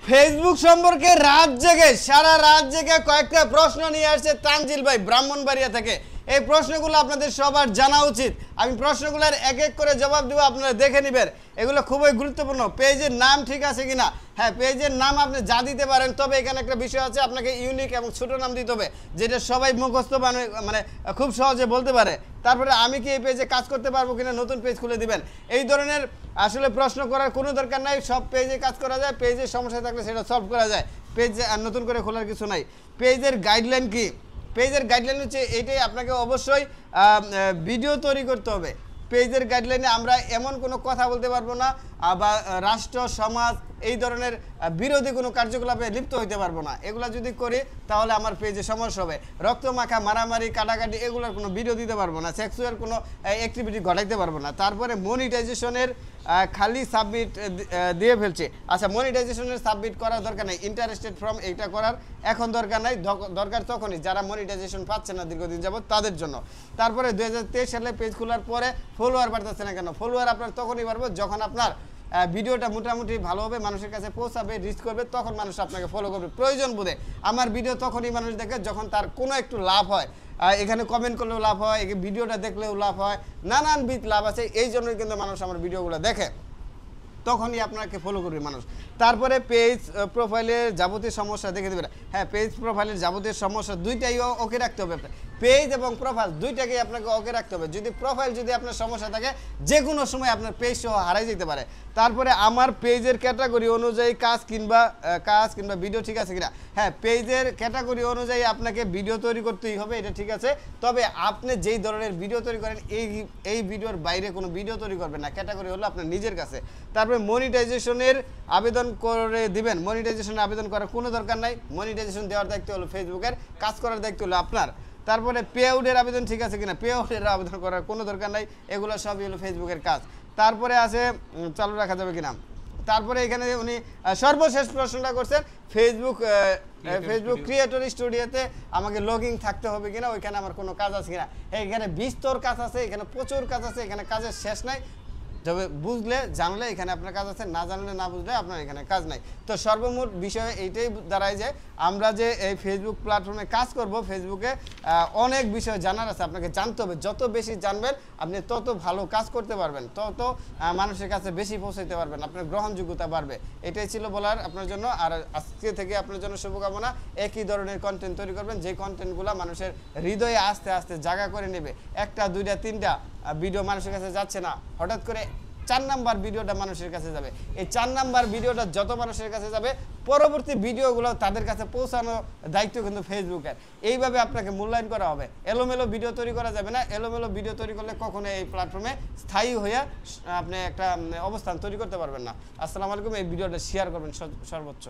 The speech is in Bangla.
ফেসবুক সম্পর্কে সারা রাত জেগে কয়েকটা প্রশ্ন নিয়ে আসছে তানজিল ভাই ব্রাহ্মণবাড়িয়া থেকে। এই প্রশ্নগুলো আপনাদের সবার জানা উচিত। আমি প্রশ্নগুলোর এক এক করে জবাব দেব, আপনারা দেখে নেবেন। এগুলো খুবই গুরুত্বপূর্ণ। পেজের নাম ঠিক আছে কিনা? হ্যাঁ, পেজের নাম আপনি যা দিতে পারেন, তবে এখানে একটা বিষয় আছে, আপনাকে ইউনিক এবং ছোট নাম দিতে হবে, যেটা সবাই মুখস্থ মানে খুব সহজে বলতে পারে। তারপরে আমি কি এই পেজে কাজ করতে পারবো কিনা, নতুন পেজ খুলে দিবেন। এই ধরনের আসলে প্রশ্ন করার কোনো দরকার নাই। সব পেজে কাজ করা যায়, পেজের সমস্যা থাকলে সেটা সলভ করা যায়। পেজ নতুন করে খোলার কিছু নাই। পেজের গাইডলাইন কি? পেজের গাইডলাইন হচ্ছে এইটাই, আপনাকে অবশ্যই ভিডিও তৈরি করতে হবে। পেজের গাইডলাইনে আমরা এমন কোনো কথা বলতে পারবো না, বা রাষ্ট্র সমাজ এই ধরনের বিরোধী কোনো কার্যকলাপে লিপ্ত হইতে পারবো না। এগুলো যদি করি তাহলে আমার পেজে সমস্যা হবে। রক্তমাখা, মারামারি, কাটাকাটি এগুলোর কোনো ভিডিও দিতে পারবো না, সেক্সুয়াল কোনো অ্যাক্টিভিটি ঘটাইতে পারবো না। তারপরে মনিটাইজেশনের খালি সাবমিট দিয়ে ফেলছে। আচ্ছা, মনিটাইজেশনের সাবমিট করার দরকার নেই, ইন্টারেস্টেড ফ্রম এইটা করার এখন দরকার নাই। দরকার তখনই যারা মনিটাইজেশন পাচ্ছে না দীর্ঘদিন যাবত তাদের জন্য। তারপরে 2023 সালে পেজ খোলার পরে ফলোয়ার বাড়তেছে না কেন? ফলোয়ার আপনার তখনই বাড়বে যখন আপনার ভিডিওটা মোটামুটি ভালোভাবে মানুষের কাছে পৌঁছাবে, রিচ করবে, তখন মানুষ আপনাকে ফলো করবে প্রয়োজন বোধে। আমার ভিডিও তখনই মানুষ দেখে যখন তার কোনো একটু লাভ হয়। এখানে কমেন্ট করলেও লাভ হয়, ভিডিওটা দেখলেও লাভ হয়, নানানবিধ লাভ আছে। এই জন্যই কিন্তু মানুষ আমার ভিডিওগুলো দেখে, তখনই আপনাকে ফলো করবে মানুষ। তারপরে পেজ প্রোফাইলের যাবতীয় সমস্যা দেখে দেবে। হ্যাঁ, পেজ প্রোফাইলের যাবতীয় সমস্যা দুইটাই ওকে রাখতে হবে। পেজ এবং প্রোফাইল দুইটাকেই আপনাকে ওকে রাখতে হবে। যদি প্রোফাইল যদি আপনার সমস্যা থাকে, যে কোনো সময় আপনার পেজ সহ হারাই যেতে পারে। তারপরে আমার পেজের ক্যাটাগরি অনুযায়ী কাজ কিংবা ভিডিও ঠিক আছে কিনা? হ্যাঁ, পেজের ক্যাটাগরি অনুযায়ী আপনাকে ভিডিও তৈরি করতেই হবে, এটা ঠিক আছে। তবে আপনি যেই ধরনের ভিডিও তৈরি করেন এই ভিডিওর বাইরে কোনো ভিডিও তৈরি করবেন না। ক্যাটাগরি হলো আপনার নিজের কাছে। তারপরে মনিটাইজেশনের আবেদন করে দিবেন। মনিটাইজেশনের আবেদন করার কোনো দরকার নাই। মনিটাইজেশন দেওয়ার দায়িত্ব হলো ফেসবুকের, কাজ করার দায়িত্ব হলো আপনার। তারপরে পে আউটের আবেদন ঠিক আছে কিনা? পে আউটের আবেদন করার কোনো দরকার নাই। এগুলো সবই হলো ফেসবুকের কাজ। তারপরে আছে চালু রাখা যাবে কিনা। তারপরে এখানে উনি সর্বশেষ প্রশ্নটা করছেন, ফেসবুক ক্রিয়েটর স্টুডিওতে আমাকে লগইন থাকতে হবে কিনা, ওইখানে আমার কোনো কাজ আছে কিনা। এখানে বিস্তর কাজ আছে, এখানে প্রচুর কাজ আছে, এখানে কাজের শেষ নাই। তবে বুঝলে জানলে এখানে আপনার কাজ আছে, না জানলে না বুঝলে আপনার এখানে কাজ নাই। তো সর্বমোট বিষয় এইটাই দাঁড়ায় যে আমরা যে এই ফেসবুক প্ল্যাটফর্মে কাজ করব, ফেসবুকে অনেক বিষয় জানার আছে, আপনাকে জানতে হবে। যত বেশি জানবেন আপনি তত ভালো কাজ করতে পারবেন, তত মানুষের কাছে বেশি পৌঁছাইতে পারবেন, আপনার গ্রহণযোগ্যতা বাড়বে। এটাই ছিল বলার আপনার জন্য। আর আজকে থেকে আপনার জন্য শুভকামনা। একই ধরনের কন্টেন্ট তৈরি করবেন, যে কন্টেন্টগুলো মানুষের হৃদয়ে আস্তে আস্তে জায়গা করে নেবে। একটা, দুইটা, তিনটা ভিডিও মানুষের কাছে যাচ্ছে না, হঠাৎ করে 4 নাম্বার ভিডিওটা মানুষের কাছে যাবে। এই 4 নাম্বার ভিডিওটা যত মানুষের কাছে যাবে, পরবর্তী ভিডিওগুলো তাদের কাছে পৌঁছানোর দায়িত্ব কিন্তু ফেসবুকের। এইভাবে আপনাকে মূল্যায়ন করা হবে। এলোমেলো ভিডিও তৈরি করা যাবে না। এলোমেলো ভিডিও তৈরি করলে কখনো এই প্ল্যাটফর্মে স্থায়ী হয়ে আপনি একটা অবস্থান তৈরি করতে পারবেন না। আসসালামু আলাইকুম। এই ভিডিওটা শেয়ার করবেন সর্বোচ্চ।